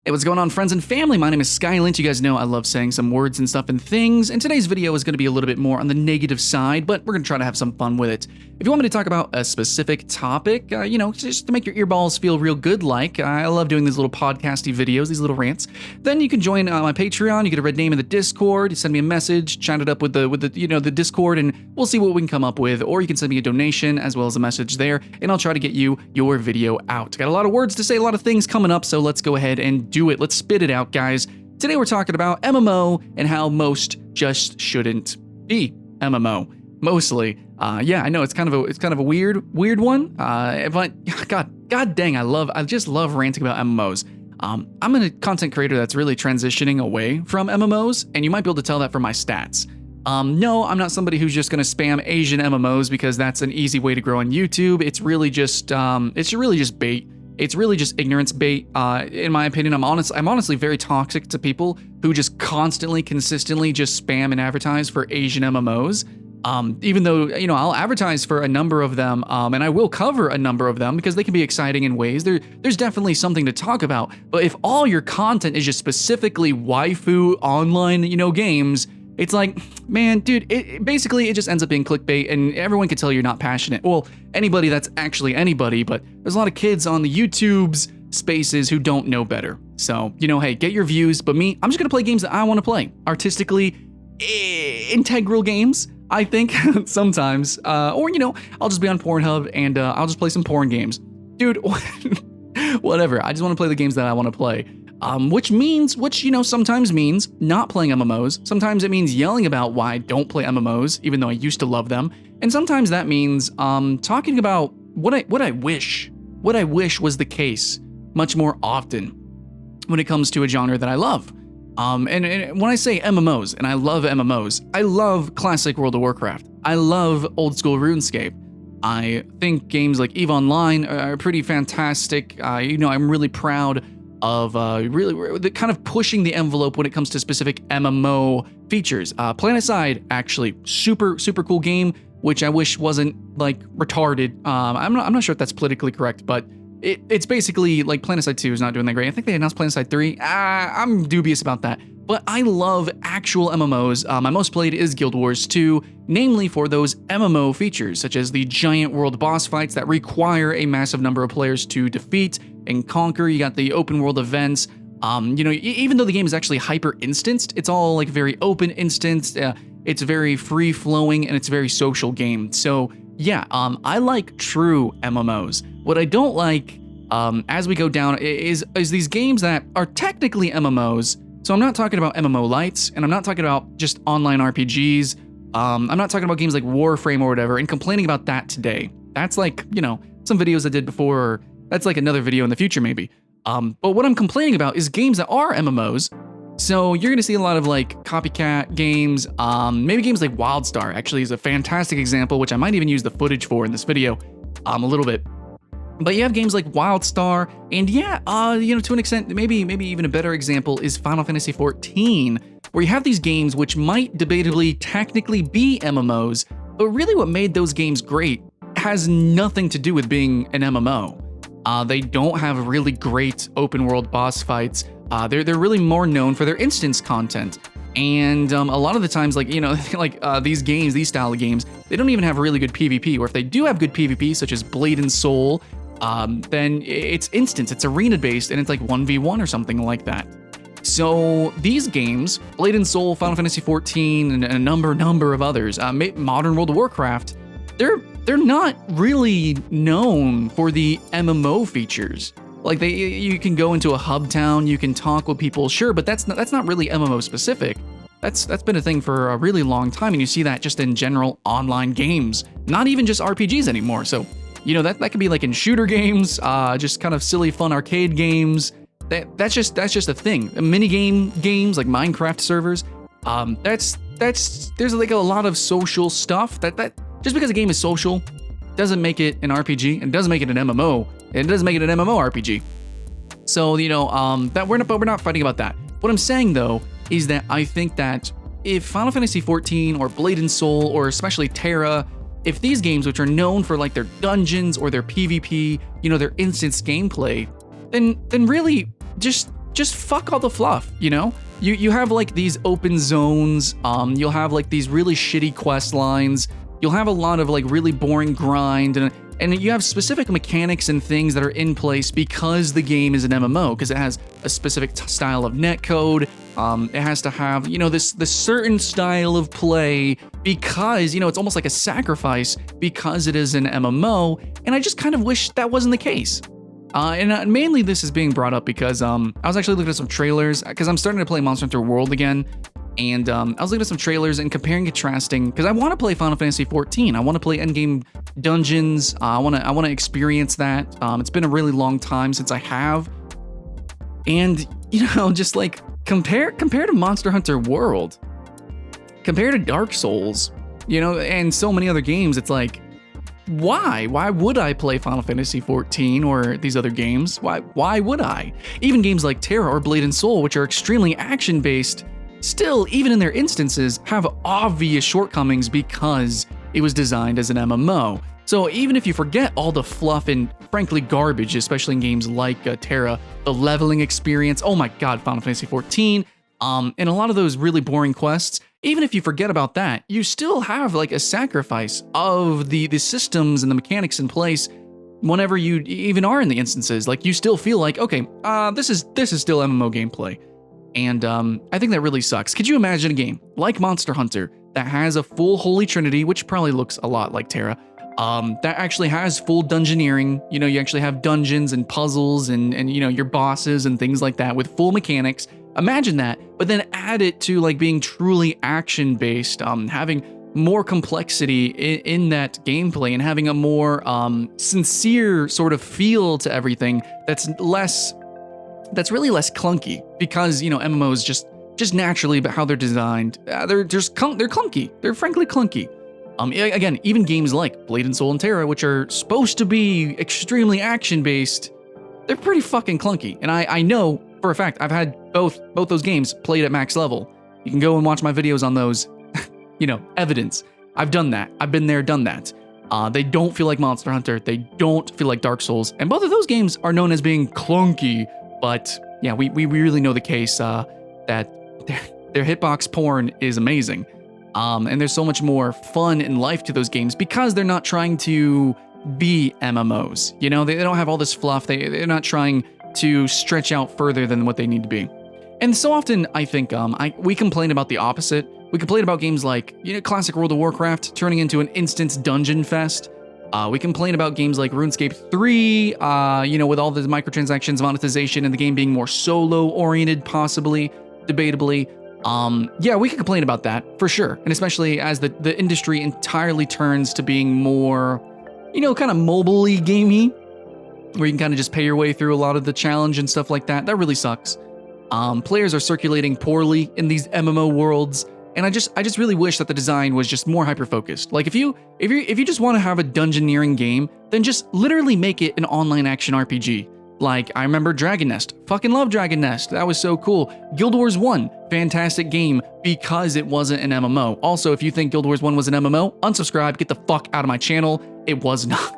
Hey, what's going on, friends and family? My name is Skylent. You guys know I love saying some words and stuff and things, and today's video is going to be a little bit more on the negative side, but we're going to try to have some fun with it. If you want me to talk about a specific topic, just to make your earballs feel real good like, I love doing these little podcasty videos, these little rants, then you can join my Patreon. You get a red name in the Discord, you send me a message, chat it up with the Discord, and we'll see what we can come up with, or you can send me a donation as well as a message there, and I'll try to get you your video out. Got a lot of words to say, a lot of things coming up, so let's go ahead and do it. Let's spit it out, guys. Today we're talking about MMO and how most just shouldn't be MMO. Mostly, yeah, I know it's kind of a weird one. But God dang, I just love ranting about MMOs. I'm a content creator that's really transitioning away from MMOs, and you might be able to tell that from my stats. No, I'm not somebody who's just going to spam Asian MMOs because that's an easy way to grow on YouTube. It's really just bait. It's really just ignorance bait. In my opinion, I'm honestly very toxic to people who just consistently just spam and advertise for Asian MMOs. Even though, I'll advertise for a number of them, and I will cover a number of them because they can be exciting in ways. There's definitely something to talk about. But if all your content is just specifically waifu online, games, it's like, man, dude, it just ends up being clickbait, and everyone can tell you're not passionate. Well, anybody that's actually anybody, but there's a lot of kids on the YouTube's spaces who don't know better. So, hey, get your views, but me, I'm just gonna play games that I want to play. Artistically integral games, I think, sometimes. Or, I'll just be on Pornhub and I'll just play some porn games. Dude, whatever. I just want to play the games that I want to play. Which sometimes means not playing MMOs. Sometimes it means yelling about why I don't play MMOs, even though I used to love them. And sometimes that means talking about what I wish was the case much more often when it comes to a genre that I love. And when I say MMOs, and I love MMOs, I love classic World of Warcraft. I love old school RuneScape. I think games like EVE Online are pretty fantastic. I'm really proud of really kind of pushing the envelope when it comes to specific MMO features. PlanetSide, actually, super cool game, which I wish wasn't like retarded. I'm not sure if that's politically correct, but it's basically like PlanetSide 2 is not doing that great. I think they announced PlanetSide 3. I'm dubious about that. But I love actual MMOs. My most played is Guild Wars 2, namely for those MMO features, such as the giant world boss fights that require a massive number of players to defeat and conquer. You got the open world events. Even though the game is actually hyper instanced, it's all like very open instanced. It's very free flowing and it's a very social game. So yeah, I like true MMOs. What I don't like, as we go down, is these games that are technically MMOs. So I'm not talking about MMO lights, and I'm not talking about just online RPGs. I'm not talking about games like Warframe or whatever, and complaining about that today. That's like, some videos I did before, or that's like another video in the future maybe. But what I'm complaining about is games that are MMOs. So you're gonna see a lot of like copycat games, maybe games like WildStar actually is a fantastic example, which I might even use the footage for in this video a little bit. But you have games like WildStar, and yeah, to an extent, maybe even a better example is Final Fantasy XIV, where you have these games which might debatably technically be MMOs, but really what made those games great has nothing to do with being an MMO. They don't have really great open world boss fights. They're really more known for their instance content. And a lot of the times, these style of games, they don't even have really good PvP, or if they do have good PvP, such as Blade and Soul, then it's instance, it's arena-based, and it's like 1v1 or something like that. So these games, Blade and Soul, Final Fantasy XIV, and a number of others, modern World of Warcraft, they're not really known for the MMO features. Like you can go into a hub town, you can talk with people, sure, but that's not really MMO specific. That's been a thing for a really long time, and you see that just in general online games, not even just RPGs anymore. So, that could be like in shooter games, just kind of silly fun arcade games. That's just a thing. Mini games like Minecraft servers. There's like a lot of social stuff that just because a game is social doesn't make it an RPG, and doesn't make it an MMO, and it doesn't make it an MMORPG. So, we're not fighting about that. What I'm saying though is that I think that if Final Fantasy XIV or Blade and Soul, or especially Terra, if these games, which are known for like their dungeons or their PvP, their instance gameplay, then really just just fuck all the fluff, you know? You have like these open zones, you'll have like these really shitty quest lines, you'll have a lot of like really boring grind, and you have specific mechanics and things that are in place because the game is an MMO, because it has a specific style of netcode. It has to have, you know, this certain style of play because, you know, it's almost like a sacrifice because it is an MMO, and I just kind of wish that wasn't the case. And mainly this is being brought up because I was actually looking at some trailers, because I'm starting to play Monster Hunter World again, and I was looking at some trailers and comparing and contrasting, because I want to play Final Fantasy XIV. I want to play endgame dungeons. I want to experience that. It's been a really long time since I have, and you know, just like compare to Monster Hunter World, compare to Dark Souls, you know, and so many other games. It's like, why would I play Final Fantasy XIV or these other games? Why would I? Even games like Terra or Blade and Soul, which are extremely action based, still, even in their instances, have obvious shortcomings because it was designed as an MMO. So even if you forget all the fluff and frankly garbage, especially in games like Terra, the leveling experience, oh my god, Final Fantasy XIV, and a lot of those really boring quests, even if you forget about that, you still have like a sacrifice of the systems and the mechanics in place whenever you even are in the instances. Like, you still feel like, okay, this is still MMO gameplay. And I think that really sucks. Could you imagine a game like Monster Hunter that has a full Holy Trinity, which probably looks a lot like Terra, that actually has full dungeoneering? You know, you actually have dungeons and puzzles and you know, your bosses and things like that with full mechanics. Imagine that, but then add it to like being truly action-based, having more complexity in that gameplay and having a more sincere sort of feel to everything that's really less clunky, because, you know, MMOs just naturally, but how they're designed, they're clunky. They're frankly clunky. Again, even games like Blade and Soul and Terra, which are supposed to be extremely action-based, they're pretty fucking clunky. And I know for a fact, I've had both those games played at max level. You can go and watch my videos on those. You know, evidence. I've done that. I've been there, done that. They don't feel like Monster Hunter. They don't feel like Dark Souls. And both of those games are known as being clunky. But yeah, we really know the case that their hitbox porn is amazing. And there's so much more fun and life to those games because they're not trying to be MMOs. You know, they don't have all this fluff. They're not trying to stretch out further than what they need to be. And so often, I think we complain about the opposite. We complain about games like, you know, classic World of Warcraft turning into an instance dungeon fest. We complain about games like RuneScape 3, you know, with all the microtransactions, monetization, and the game being more solo-oriented, possibly, debatably. Yeah, we can complain about that, for sure. And especially as the industry entirely turns to being more, you know, kind of mobile-y gamey, where you can kind of just pay your way through a lot of the challenge and stuff like that. That really sucks. Players are circulating poorly in these MMO worlds, and I just really wish that the design was just more hyper-focused. Like, if you just want to have a dungeoneering game, then just literally make it an online action RPG. Like, I remember Dragon Nest. Fucking love Dragon Nest. That was so cool. Guild Wars 1, fantastic game because it wasn't an MMO. Also, if you think Guild Wars 1 was an MMO, unsubscribe, get the fuck out of my channel. It was not.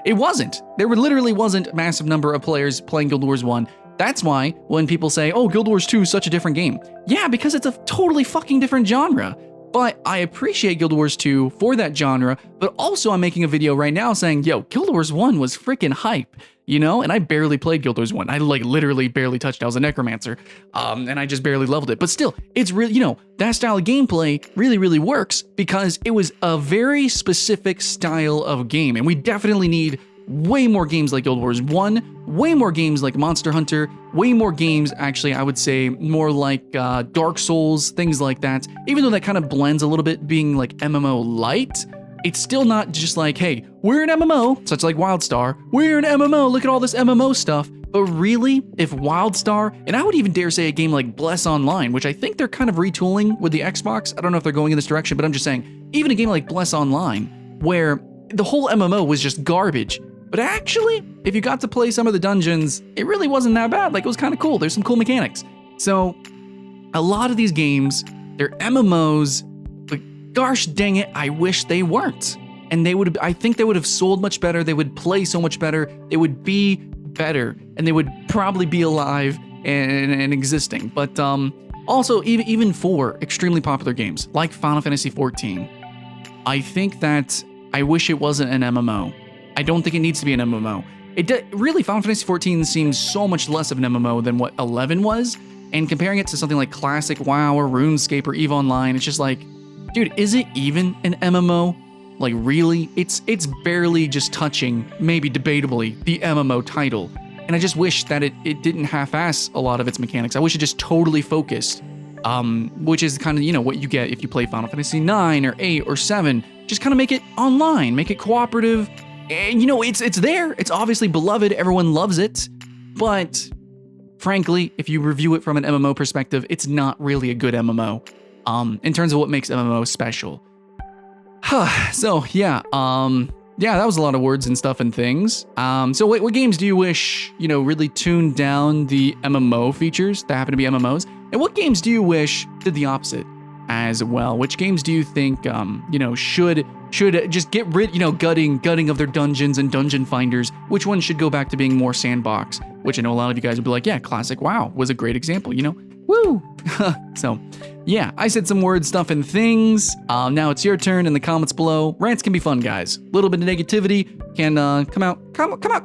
It wasn't. There literally wasn't a massive number of players playing Guild Wars 1. That's why when people say, oh, Guild Wars 2 is such a different game. Yeah, because it's a totally fucking different genre. But I appreciate Guild Wars 2 for that genre, but also I'm making a video right now saying, yo, Guild Wars 1 was freaking hype, you know? And I barely played Guild Wars 1. I like literally barely touched it. I was a necromancer, and I just barely leveled it. But still, it's really, you know, that style of gameplay really, really works because it was a very specific style of game. And we definitely need way more games like Guild Wars 1, way more games like Monster Hunter, way more games, actually, I would say more like Dark Souls, things like that. Even though that kind of blends a little bit being like MMO light, it's still not just like, hey, we're an MMO, such like WildStar, we're an MMO, look at all this MMO stuff. But really, if WildStar, and I would even dare say a game like Bless Online, which I think they're kind of retooling with the Xbox, I don't know if they're going in this direction, but I'm just saying, even a game like Bless Online, where the whole MMO was just garbage, but actually, if you got to play some of the dungeons, it really wasn't that bad. Like, it was kind of cool. There's some cool mechanics. So, a lot of these games, they're MMOs, but gosh dang it, I wish they weren't. And I think they would have sold much better. They would play so much better. They would be better. And they would probably be alive and existing. But also, even for extremely popular games like Final Fantasy XIV, I think that I wish it wasn't an MMO. I don't think it needs to be an MMO. Really, Final Fantasy XIV seems so much less of an MMO than what 11 was, and comparing it to something like classic WoW or RuneScape or EVE Online, it's just like, dude, is it even an MMO? Like, really? It's barely just touching, maybe debatably, the MMO title. And I just wish that it didn't half-ass a lot of its mechanics. I wish it just totally focused, which is kind of, you know, what you get if you play Final Fantasy 9 or 8 or 7. Just kind of make it online, make it cooperative. And, you know, it's there. It's obviously beloved. Everyone loves it. But frankly, if you review it from an MMO perspective, it's not really a good MMO in terms of what makes MMO special. So, yeah, that was a lot of words and stuff and things. So what games do you wish, you know, really tuned down the MMO features that happen to be MMOs? And what games do you wish did the opposite as well? Which games do you think, you know, should just get rid, you know, gutting of their dungeons and dungeon finders? Which one should go back to being more sandbox? Which I know a lot of you guys would be like, yeah, classic WoW was a great example, you know? Woo! So, yeah, I said some words, stuff, and things. Now it's your turn in the comments below. Rants can be fun, guys. A little bit of negativity can come out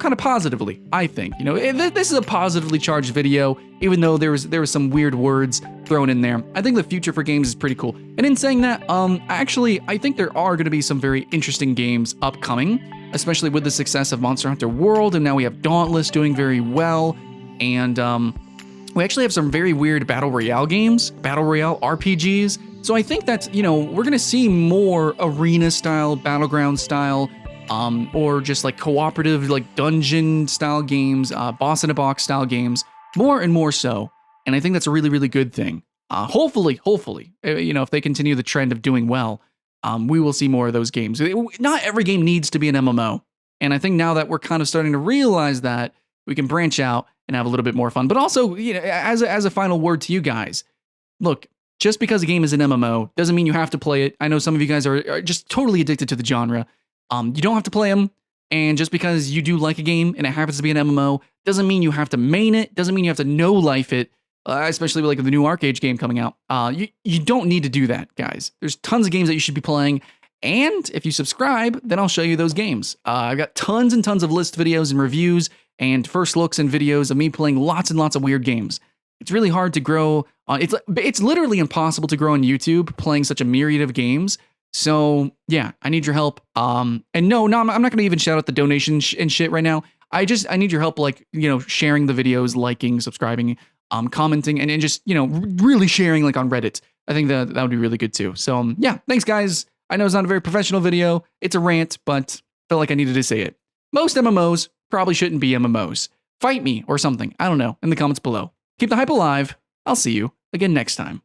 kind of positively, I think. You know, this is a positively charged video, even though there was some weird words thrown in there. I think the future for games is pretty cool. And in saying that, actually, I think there are going to be some very interesting games upcoming, especially with the success of Monster Hunter World, and now we have Dauntless doing very well, and we actually have some very weird battle royale games, battle royale RPGs. So I think that's, you know, we're gonna see more arena style, battleground style, or just like cooperative, like dungeon style games, boss in a box style games, more and more so. And I think that's a really, really good thing. Hopefully, you know, if they continue the trend of doing well, we will see more of those games. Not every game needs to be an MMO. And I think now that we're kind of starting to realize that, we can branch out and have a little bit more fun. But also, you know, as a final word to you guys, look, just because a game is an MMO doesn't mean you have to play it. I know some of you guys are just totally addicted to the genre. You don't have to play them. And just because you do like a game and it happens to be an MMO doesn't mean you have to main it. Doesn't mean you have to no-life it, especially like the new Arcade game coming out. You don't need to do that, guys. There's tons of games that you should be playing. And if you subscribe, then I'll show you those games. I've got tons and tons of list videos and reviews and first looks and videos of me playing lots and lots of weird games. It's really hard to grow. It's literally impossible to grow on YouTube playing such a myriad of games. So yeah, I need your help. And no, I'm not going to even shout out the donation and shit right now. I need your help, like, you know, sharing the videos, liking, subscribing, commenting, and just, you know, really sharing like on Reddit. I think that would be really good too. So yeah, thanks guys. I know it's not a very professional video. It's a rant, but I felt like I needed to say it. Most MMOs probably shouldn't be MMOs. Fight me or something. I don't know. In the comments below. Keep the hype alive. I'll see you again next time.